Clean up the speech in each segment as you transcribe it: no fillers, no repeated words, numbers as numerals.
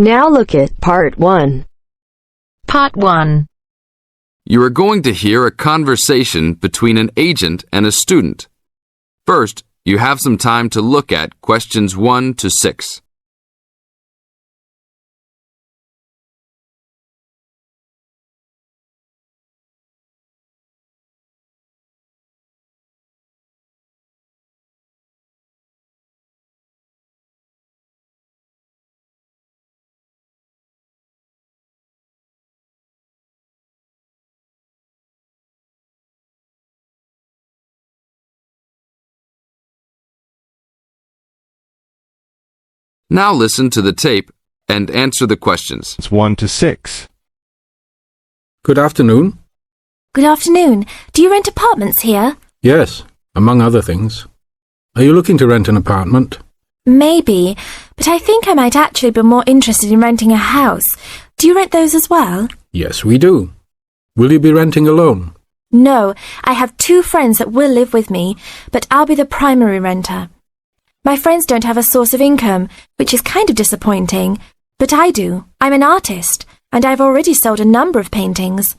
Now look at Part 1. Part 1. You are going to hear a conversation between an agent and a student. First, you have some time to look at questions 1 to 6. Now listen to the tape and answer the questions. It's 1 to 6. Good afternoon. Good afternoon. Do you rent apartments here? Yes, among other things. Are you looking to rent an apartment? Maybe, but I think I might actually be more interested in renting a house. Do you rent those as well? Yes, we do. Will you be renting alone? No, I have 2 friends that will live with me, but I'll be the primary renter. My friends don't have a source of income, which is kind of disappointing, but I do. I'm an artist, and I've already sold a number of paintings.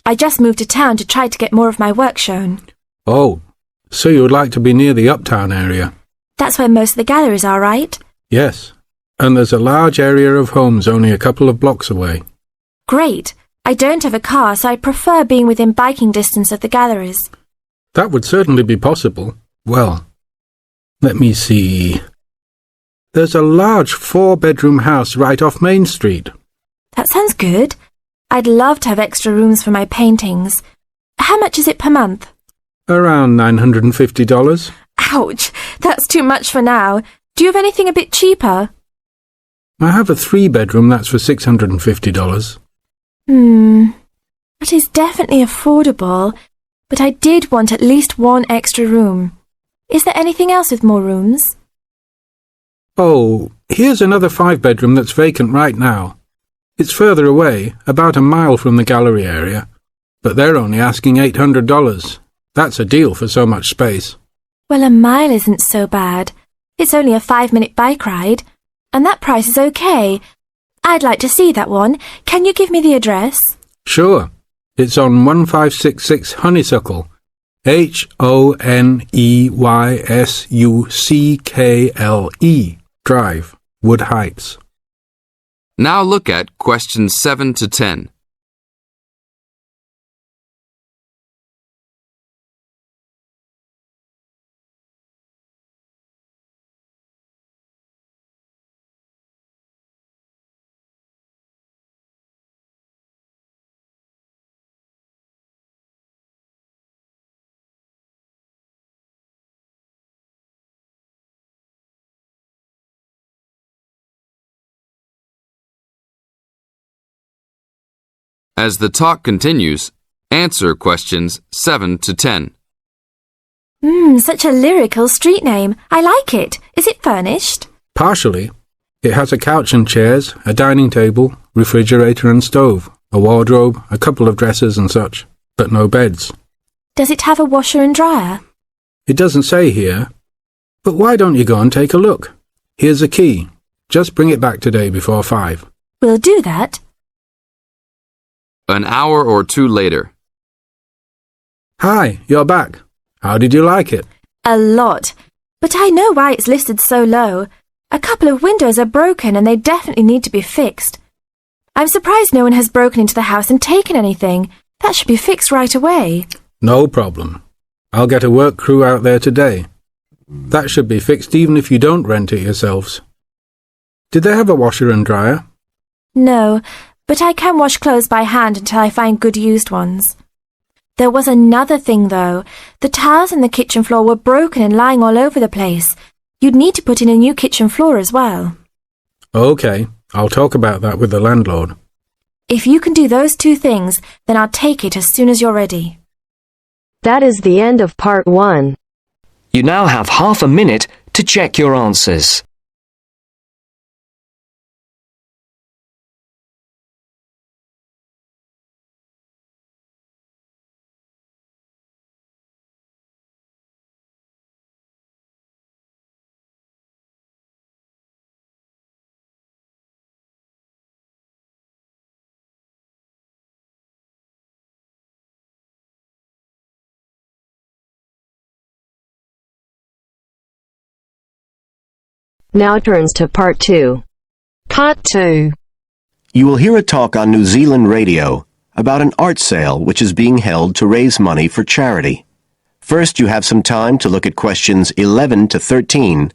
I just moved to town to try to get more of my work shown. Oh, so you would like to be near the uptown area? That's where most of the galleries are, right? Yes, and there's a large area of homes only a couple of blocks away. Great. I don't have a car, so I prefer being within biking distance of the galleries. That would certainly be possible. Well, let me see. There's a large 4-bedroom house right off Main Street. That sounds good. I'd love to have extra rooms for my paintings. How much is it per month? Around $950. Ouch! That's too much for now. Do you have anything a bit cheaper? I have a 3-bedroom that's for $650. That is definitely affordable, but I did want at least 1 extra room. Is there anything else with more rooms? Oh, here's another 5-bedroom that's vacant right now. It's further away, about a mile from the gallery area, but they're only asking $800. That's a deal for so much space. Well, a mile isn't so bad. It's only a 5-minute bike ride, and that price is okay. I'd like to see that one. Can you give me the address? Sure. It's on 1566 Honeysuckle. Honeysuckle Drive, Wood Heights. Now look at questions 7 to 10. As the talk continues, answer questions 7 to 10. Such a lyrical street name. I like it. Is it furnished? Partially. It has a couch and chairs, a dining table, refrigerator and stove, a wardrobe, a couple of dressers and such, but no beds. Does it have a washer and dryer? It doesn't say here. But why don't you go and take a look? Here's a key. Just bring it back today before 5. We'll do that. An hour or 2 later. Hi, you're back. How did you like it? A lot. But I know why it's listed so low. A couple of windows are broken and they definitely need to be fixed. I'm surprised no one has broken into the house and taken anything. That should be fixed right away. No problem. I'll get a work crew out there today. That should be fixed even if you don't rent it yourselves. Did they have a washer and dryer? No, but I can wash clothes by hand until I find good used ones. There was another thing, though. The tiles in the kitchen floor were broken and lying all over the place. You'd need to put in a new kitchen floor as well. Okay, I'll talk about that with the landlord. If you can do those 2 things, then I'll take it as soon as you're ready. That is the end of Part 1. You now have half a minute to check your answers. Now turns to Part 2. Part 2. You will hear a talk on New Zealand radio about an art sale which is being held to raise money for charity. First, you have some time to look at questions 11 to 13.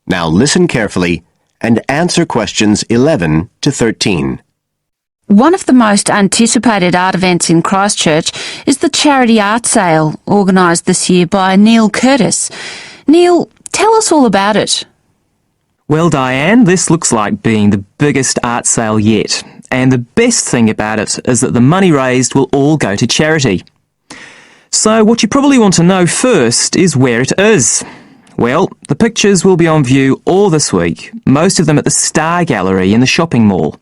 Now listen carefully and answer questions 11 to 13. One of the most anticipated art events in Christchurch is the charity art sale organised this year by Neil Curtis. Neil, tell us all about it. Well, Diane, this looks like being the biggest art sale yet. And the best thing about it is that the money raised will all go to charity. So what you probably want to know first is where it is. Well, the pictures will be on view all this week, most of them at the Star Gallery in the shopping mall.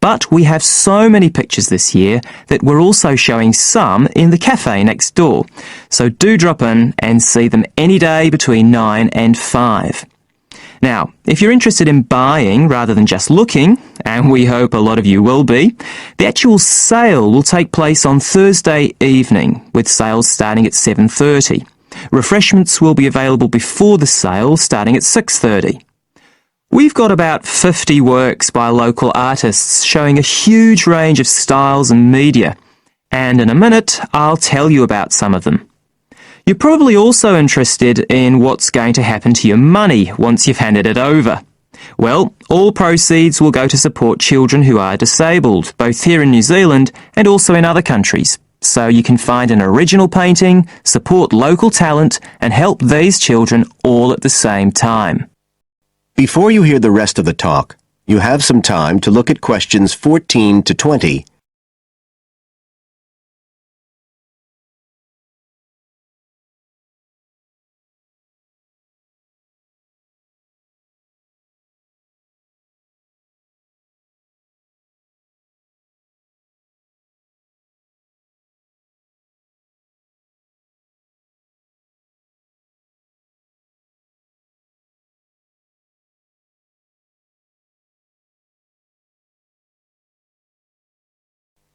But we have so many pictures this year that we're also showing some in the cafe next door. So do drop in and see them any day between 9 and 5. Now, if you're interested in buying rather than just looking, and we hope a lot of you will be, the actual sale will take place on Thursday evening, with sales starting at 7:30. Refreshments will be available before the sale, starting at 6:30. We've got about 50 works by local artists showing a huge range of styles and media, and in a minute I'll tell you about some of them. You're probably also interested in what's going to happen to your money once you've handed it over. Well, all proceeds will go to support children who are disabled, both here in New Zealand and also in other countries. So you can find an original painting, support local talent, and help these children all at the same time. Before you hear the rest of the talk, you have some time to look at questions 14 to 20.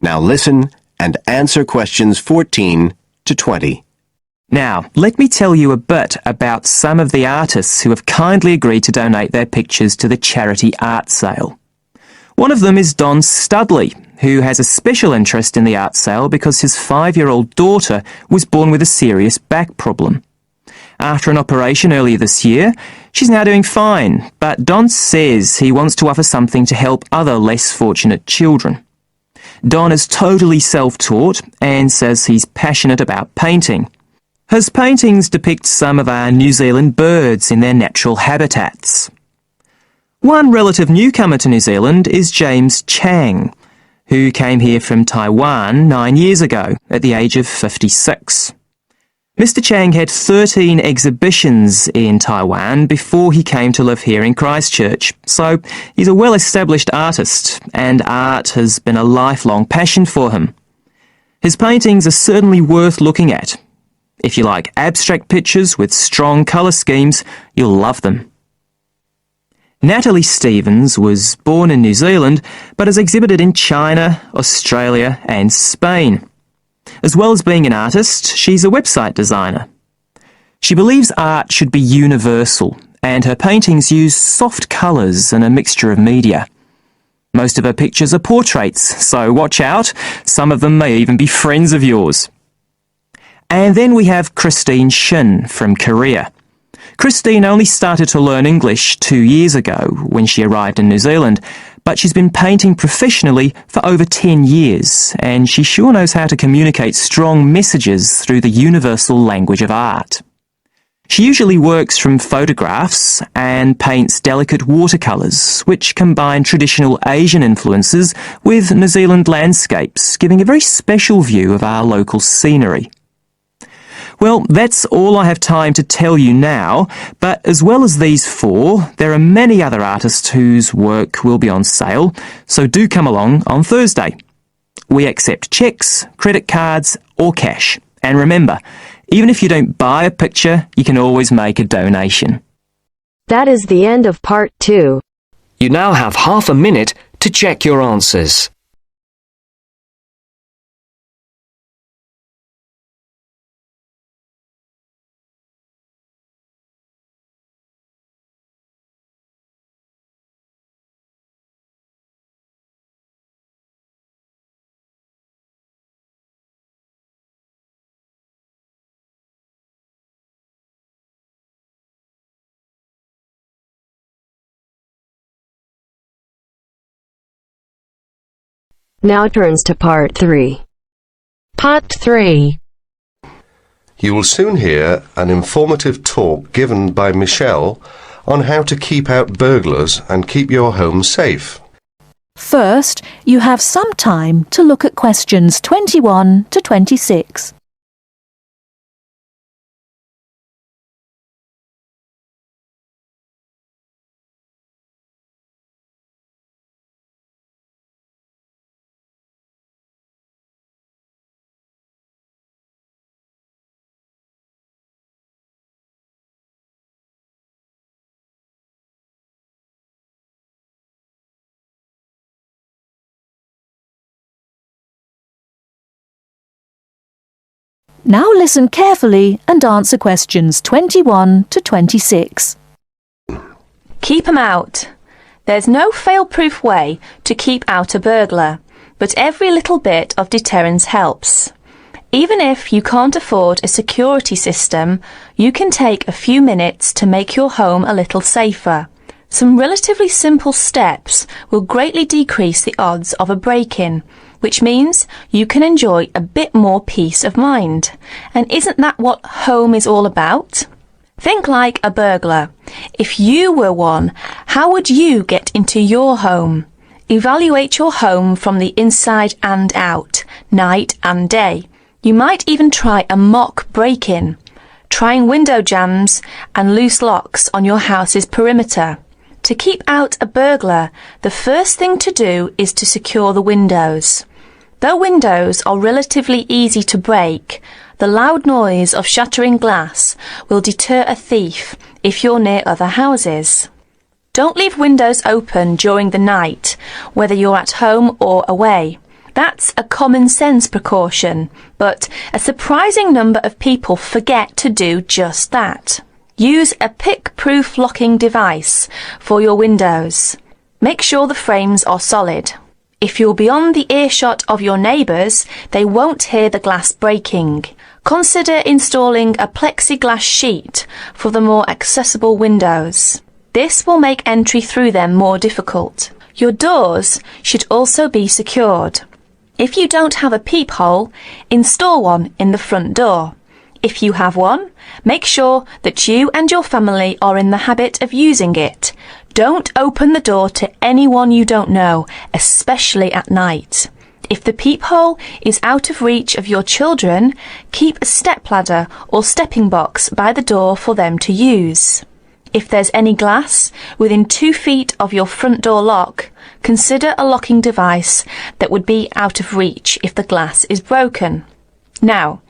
Now listen and answer questions 14 to 20. Now, let me tell you a bit about some of the artists who have kindly agreed to donate their pictures to the charity art sale. One of them is Don Studley, who has a special interest in the art sale because his 5-year-old daughter was born with a serious back problem. After an operation earlier this year, she's now doing fine, but Don says he wants to offer something to help other less fortunate children. Don is totally self-taught and says he's passionate about painting. His paintings depict some of our New Zealand birds in their natural habitats. One relative newcomer to New Zealand is James Chang, who came here from Taiwan 9 years ago at the age of 56. Mr. Chang had 13 exhibitions in Taiwan before he came to live here in Christchurch, so he's a well-established artist, and art has been a lifelong passion for him. His paintings are certainly worth looking at. If you like abstract pictures with strong colour schemes, you'll love them. Natalie Stevens was born in New Zealand, but has exhibited in China, Australia and Spain. As well as being an artist, she's a website designer. She believes art should be universal, and her paintings use soft colours and a mixture of media. Most of her pictures are portraits, so watch out, some of them may even be friends of yours. And then we have Christine Shin from Korea. Christine only started to learn English 2 years ago when she arrived in New Zealand, but she's been painting professionally for over 10 years, and she sure knows how to communicate strong messages through the universal language of art. She usually works from photographs and paints delicate watercolours, which combine traditional Asian influences with New Zealand landscapes, giving a very special view of our local scenery. Well, that's all I have time to tell you now, but as well as these 4, there are many other artists whose work will be on sale, so do come along on Thursday. We accept cheques, credit cards or cash. And remember, even if you don't buy a picture, you can always make a donation. That is the end of part 2. You now have half a minute to check your answers. Now turns to part 3. Part 3. You will soon hear an informative talk given by Michelle on how to keep out burglars and keep your home safe. First, you have some time to look at questions 21 to 26. Now listen carefully and answer questions 21 to 26. Keep 'em out. There's no fail-proof way to keep out a burglar, but every little bit of deterrence helps. Even if you can't afford a security system, you can take a few minutes to make your home a little safer. Some relatively simple steps will greatly decrease the odds of a break-in, which means you can enjoy a bit more peace of mind. And isn't that what home is all about? Think like a burglar. If you were one, how would you get into your home? Evaluate your home from the inside and out, night and day. You might even try a mock break-in, trying window jams and loose locks on your house's perimeter. To keep out a burglar, the first thing to do is to secure the windows. Though windows are relatively easy to break, the loud noise of shattering glass will deter a thief if you're near other houses. Don't leave windows open during the night, whether you're at home or away. That's a common sense precaution, but a surprising number of people forget to do just that. Use a pick-proof locking device for your windows. Make sure the frames are solid. If you're beyond the earshot of your neighbours, they won't hear the glass breaking. Consider installing a plexiglass sheet for the more accessible windows. This will make entry through them more difficult. Your doors should also be secured. If you don't have a peephole, install one in the front door. If you have one, make sure that you and your family are in the habit of using it. Don't open the door to anyone you don't know, especially at night. If the peephole is out of reach of your children, keep a stepladder or stepping box by the door for them to use. If there's any glass within 2 feet of your front door lock, consider a locking device that would be out of reach if the glass is broken. Now,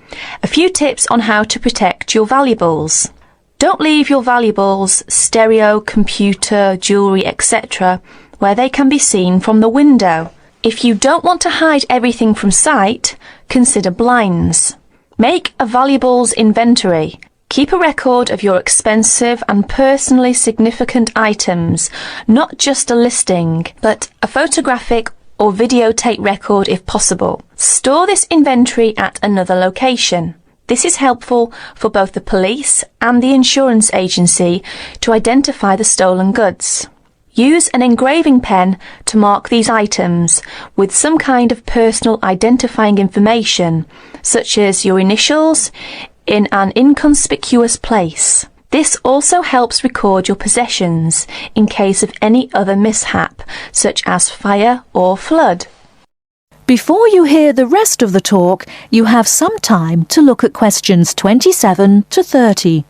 a few tips on how to protect your valuables. Don't leave your valuables, stereo, computer, jewellery, etc., where they can be seen from the window. If you don't want to hide everything from sight, consider blinds. Make a valuables inventory. Keep a record of your expensive and personally significant items, not just a listing, but a photographic or videotape record if possible. Store this inventory at another location. This is helpful for both the police and the insurance agency to identify the stolen goods. Use an engraving pen to mark these items with some kind of personal identifying information, such as your initials, in an inconspicuous place. This also helps record your possessions in case of any other mishap, such as fire or flood. Before you hear the rest of the talk, you have some time to look at questions 27 to 30.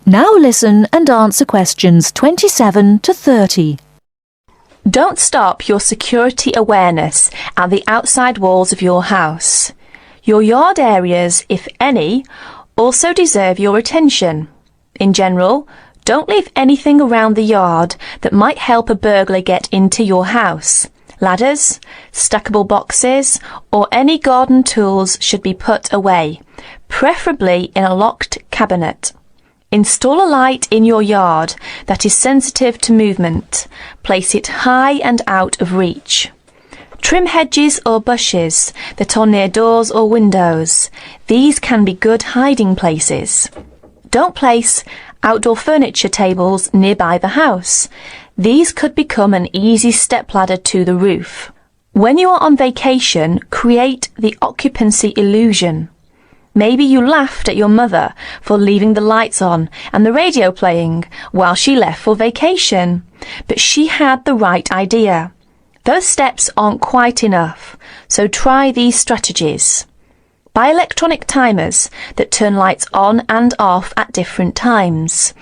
Now listen and answer questions 27 to 30. Don't stop your security awareness at the outside walls of your house. Your yard areas, if any, also deserve your attention. In general, don't leave anything around the yard that might help a burglar get into your house. Ladders, stackable boxes, or any garden tools should be put away, preferably in a locked cabinet. Install a light in your yard that is sensitive to movement. Place it high and out of reach. Trim hedges or bushes that are near doors or windows. These can be good hiding places. Don't place outdoor furniture tables nearby the house. These could become an easy stepladder to the roof. When you are on vacation, create the occupancy illusion. Maybe you laughed at your mother for leaving the lights on and the radio playing while she left for vacation, but she had the right idea. Those steps aren't quite enough, so try these strategies. Buy electronic timers that turn lights on and off at different times.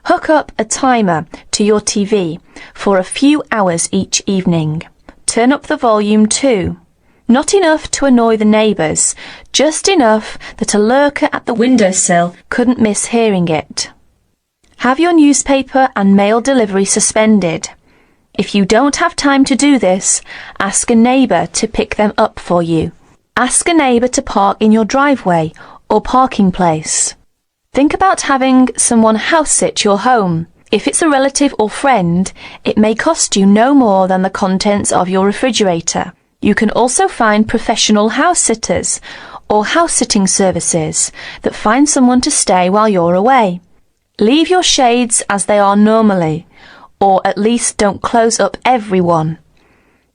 Hook up a timer to your TV for a few hours each evening. Turn up the volume too. Not enough to annoy the neighbours, just enough that a lurker at the windowsill couldn't miss hearing it. Have your newspaper and mail delivery suspended. If you don't have time to do this, ask a neighbour to pick them up for you. Ask a neighbour to park in your driveway or parking place. Think about having someone house sit your home. If it's a relative or friend, it may cost you no more than the contents of your refrigerator. You can also find professional house sitters or house sitting services that find someone to stay while you're away. Leave your shades as they are normally, or at least don't close up every one.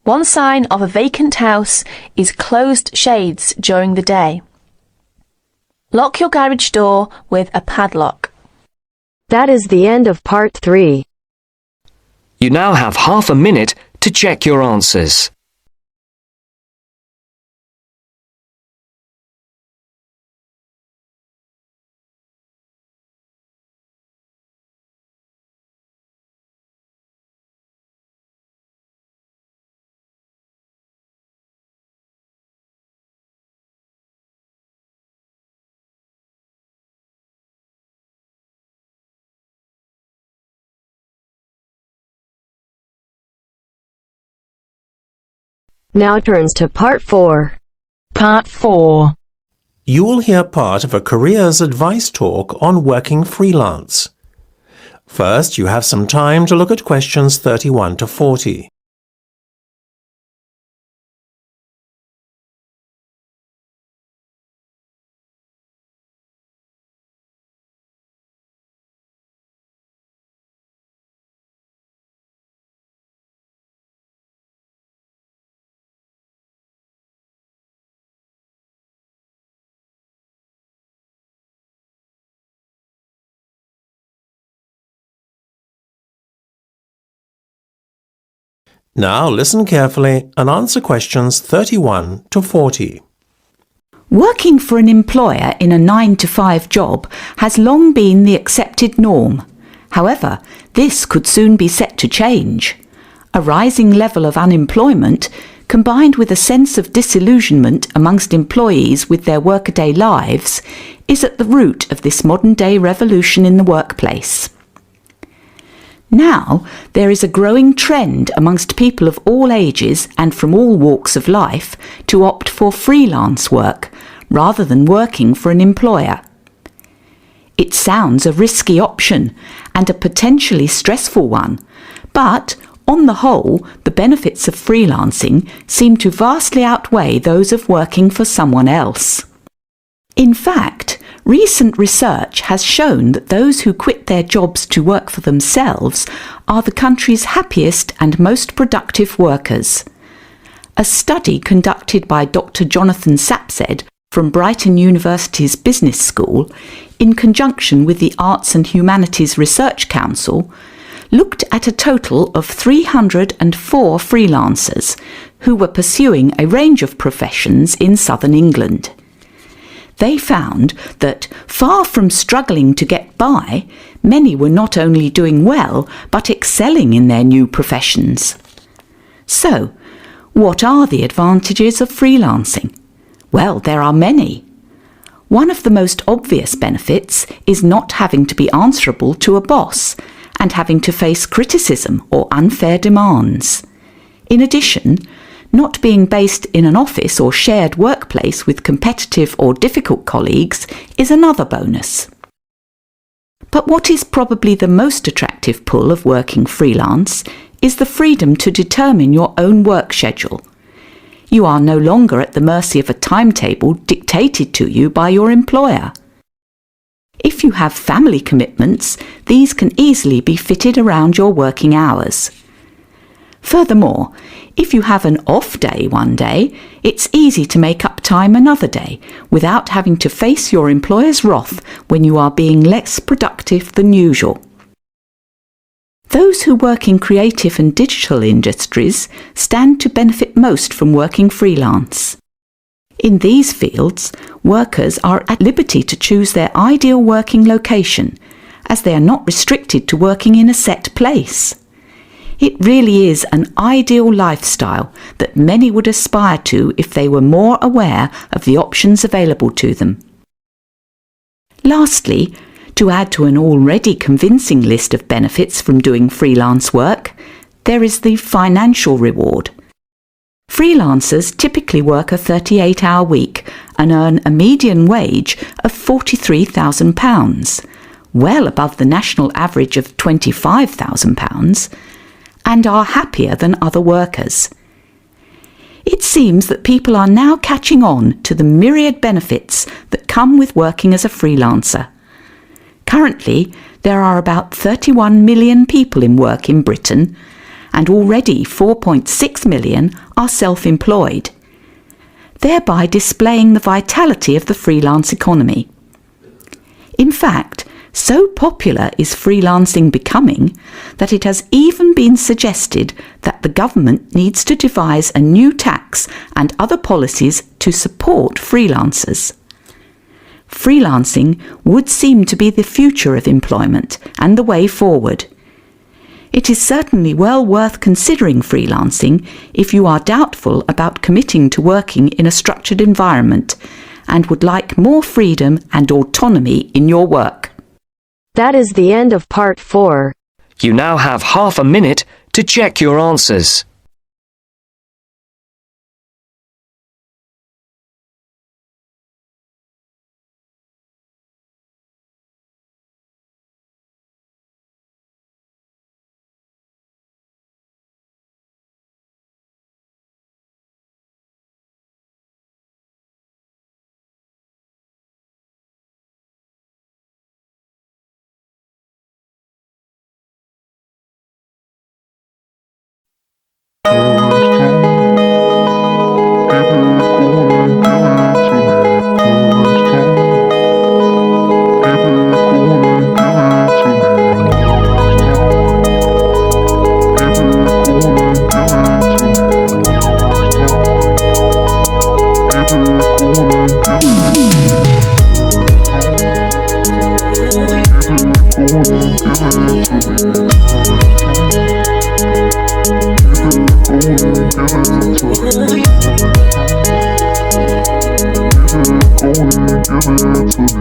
One sign of a vacant house is closed shades during the day. Lock your garage door with a padlock. That is the end of part 3. You now have half a minute to check your answers. Now turns to part 4. Part 4. You will hear part of a careers advice talk on working freelance. First, you have some time to look at questions 31 to 40. Now listen carefully and answer questions 31 to 40. Working for an employer in a 9-to-5 job has long been the accepted norm. However, this could soon be set to change. A rising level of unemployment, combined with a sense of disillusionment amongst employees with their workaday lives, is at the root of this modern-day revolution in the workplace. Now, there is a growing trend amongst people of all ages and from all walks of life to opt for freelance work rather than working for an employer. It sounds a risky option and a potentially stressful one, but On the whole, the benefits of freelancing seem to vastly outweigh those of working for someone else. In fact, recent research has shown that those who quit their jobs to work for themselves are the country's happiest and most productive workers. A study conducted by Dr. Jonathan Sapsed from Brighton University's Business School, in conjunction with the Arts and Humanities Research Council, looked at a total of 304 freelancers who were pursuing a range of professions in southern England. They found that, far from struggling to get by, many were not only doing well, but excelling in their new professions. So, what are the advantages of freelancing? Well, there are many. One of the most obvious benefits is not having to be answerable to a boss and having to face criticism or unfair demands. In addition, not being based in an office or shared workplace with competitive or difficult colleagues is another bonus. But what is probably the most attractive pull of working freelance is the freedom to determine your own work schedule. You are no longer at the mercy of a timetable dictated to you by your employer. If you have family commitments, these can easily be fitted around your working hours. Furthermore, if you have an off day one day, it's easy to make up time another day without having to face your employer's wrath when you are being less productive than usual. Those who work in creative and digital industries stand to benefit most from working freelance. In these fields, workers are at liberty to choose their ideal working location, as they are not restricted to working in a set place. It really is an ideal lifestyle that many would aspire to if they were more aware of the options available to them. Lastly, to add to an already convincing list of benefits from doing freelance work, there is the financial reward. Freelancers typically work a 38-hour week and earn a median wage of £43,000, well above the national average of £25,000, and are happier than other workers. It seems that people are now catching on to the myriad benefits that come with working as a freelancer. Currently, there are about 31 million people in work in Britain, and already 4.6 million are self-employed, thereby displaying the vitality of the freelance economy. In fact, so popular is freelancing becoming that it has even been suggested that the government needs to devise a new tax and other policies to support freelancers. Freelancing would seem to be the future of employment and the way forward. It is certainly well worth considering freelancing if you are doubtful about committing to working in a structured environment and would like more freedom and autonomy in your work. That is the end of part 4. You now have half a minute to check your answers. Give it to me.